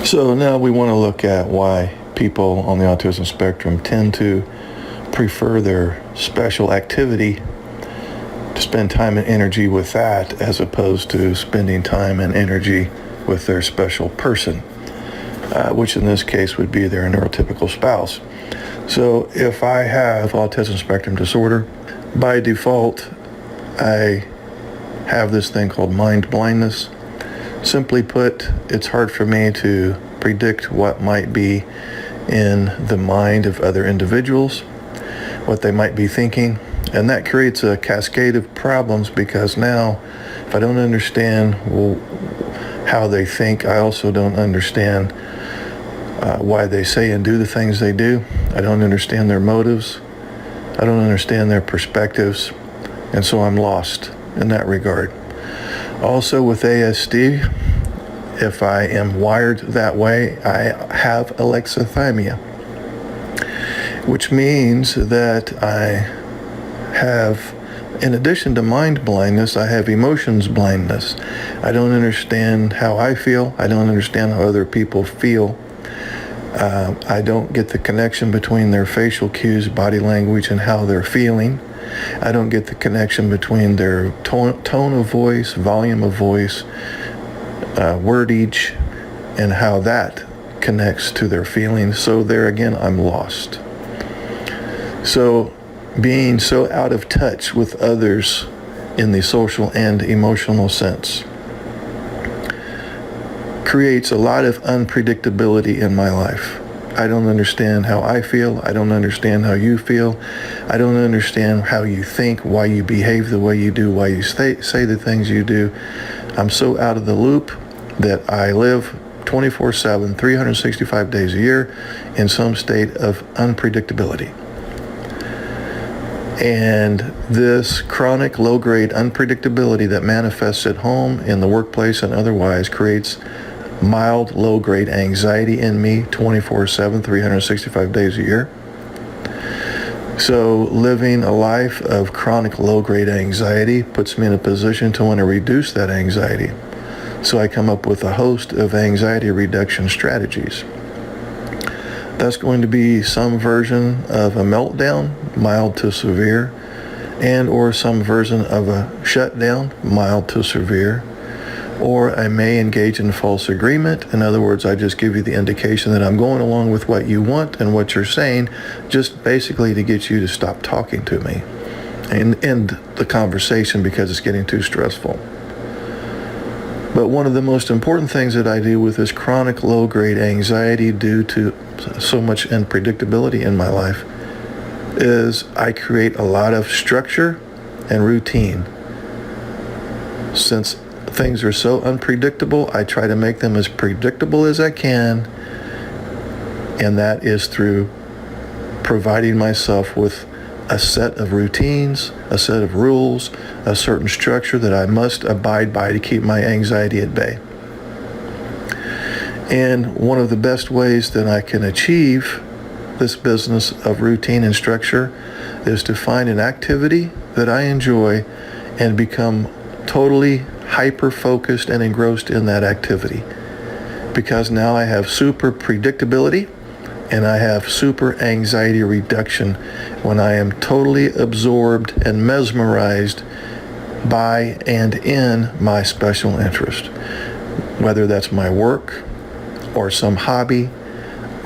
So now we want to look at why people on the autism spectrum tend to prefer their special activity to spend time and energy with that as opposed to spending time and energy with their special person, which in this case would be their neurotypical spouse. So if I have autism spectrum disorder, by default, I have this thing called mind blindness. Simply put, it's hard for me to predict what might be in the mind of other individuals, what they might be thinking, and that creates a cascade of problems because now, if I don't understand how they think, I also don't understand why they say and do the things they do. I don't understand their motives. I don't understand their perspectives, and so I'm lost in that regard. Also with ASD, if I am wired that way, I have alexithymia, which means that I have, in addition to mind blindness, I have emotions blindness. I don't understand how I feel. I don't understand how other people feel. I don't get the connection between their facial cues, body language, and how they're feeling. I don't get the connection between their tone of voice, volume of voice, wordage, and how that connects to their feelings. So there again, I'm lost. So being so out of touch with others in the social and emotional sense creates a lot of unpredictability in my life. I don't understand how I feel. I don't understand how you feel. I don't understand how you think, why you behave the way you do, why you say the things you do. I'm so out of the loop that I live 24/7, 365 days a year in some state of unpredictability. And this chronic low-grade unpredictability that manifests at home, in the workplace, and otherwise creates mild low-grade anxiety in me 24/7, 365 days a year. So living a life of chronic low-grade anxiety puts me in a position to want to reduce that anxiety. So I come up with a host of anxiety reduction strategies. That's going to be some version of a meltdown, mild to severe, and or some version of a shutdown, mild to severe. Or I may engage in false agreement. In other words, I just give you the indication that I'm going along with what you want and what you're saying, just basically to get you to stop talking to me and end the conversation because it's getting too stressful. But one of the most important things that I do with this chronic low-grade anxiety due to so much unpredictability in my life is I create a lot of structure and routine. Since things are so unpredictable, I try to make them as predictable as I can, and that is through providing myself with a set of routines, a set of rules, a certain structure that I must abide by to keep my anxiety at bay. And one of the best ways that I can achieve this business of routine and structure is to find an activity that I enjoy and become totally hyper-focused and engrossed in that activity. Because now I have super predictability and I have super anxiety reduction when I am totally absorbed and mesmerized by and in my special interest. Whether that's my work or some hobby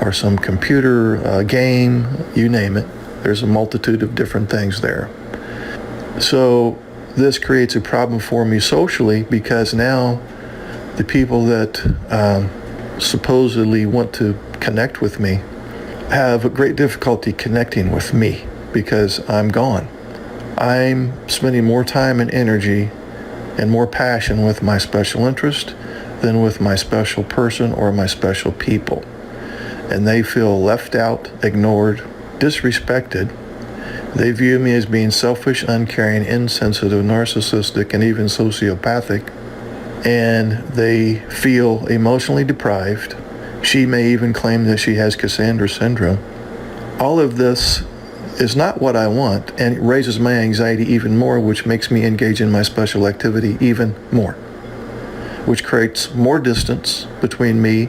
or some computer game, you name it. There's a multitude of different things there. So this creates a problem for me socially because now the people that supposedly want to connect with me have great difficulty connecting with me because I'm gone. I'm spending more time and energy and more passion with my special interest than with my special person or my special people. And they feel left out, ignored, disrespected. They view me as being selfish, uncaring, insensitive, narcissistic, and even sociopathic. And they feel emotionally deprived. She may even claim that she has Cassandra syndrome. All of this is not what I want, and it raises my anxiety even more, which makes me engage in my special activity even more, which creates more distance between me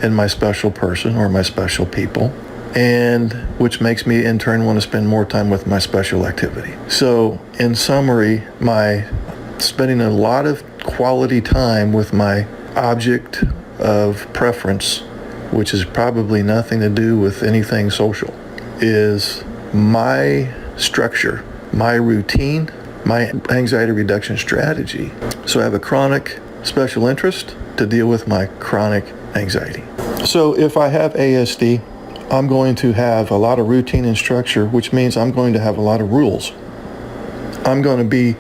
in my special person or my special people, and which makes me in turn want to spend more time with my special activity. So in summary, my spending a lot of quality time with my object of preference, which is probably nothing to do with anything social, is my structure, my routine, my anxiety reduction strategy. So I have a chronic special interest to deal with my chronic anxiety. So if I have ASD, I'm going to have a lot of routine and structure, which means I'm going to have a lot of rules. I'm going to be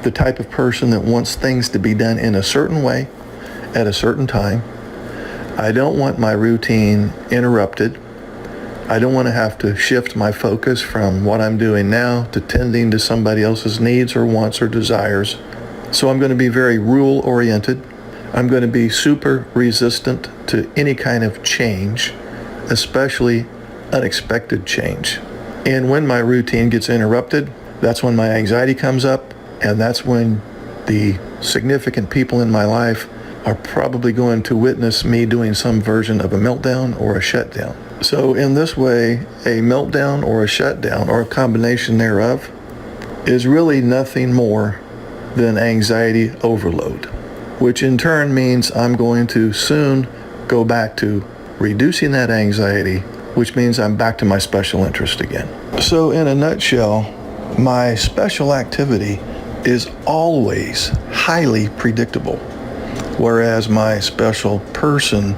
the type of person that wants things to be done in a certain way at a certain time. I don't want my routine interrupted. I don't want to have to shift my focus from what I'm doing now to tending to somebody else's needs or wants or desires. So I'm going to be very rule-oriented. I'm going to be super resistant to any kind of change, especially unexpected change. And when my routine gets interrupted, that's when my anxiety comes up, and that's when the significant people in my life are probably going to witness me doing some version of a meltdown or a shutdown. So in this way, a meltdown or a shutdown or a combination thereof is really nothing more than anxiety overload, which in turn means I'm going to soon go back to reducing that anxiety, which means I'm back to my special interest again. So in a nutshell, my special activity is always highly predictable, whereas my special person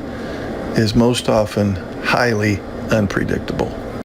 is most often highly unpredictable.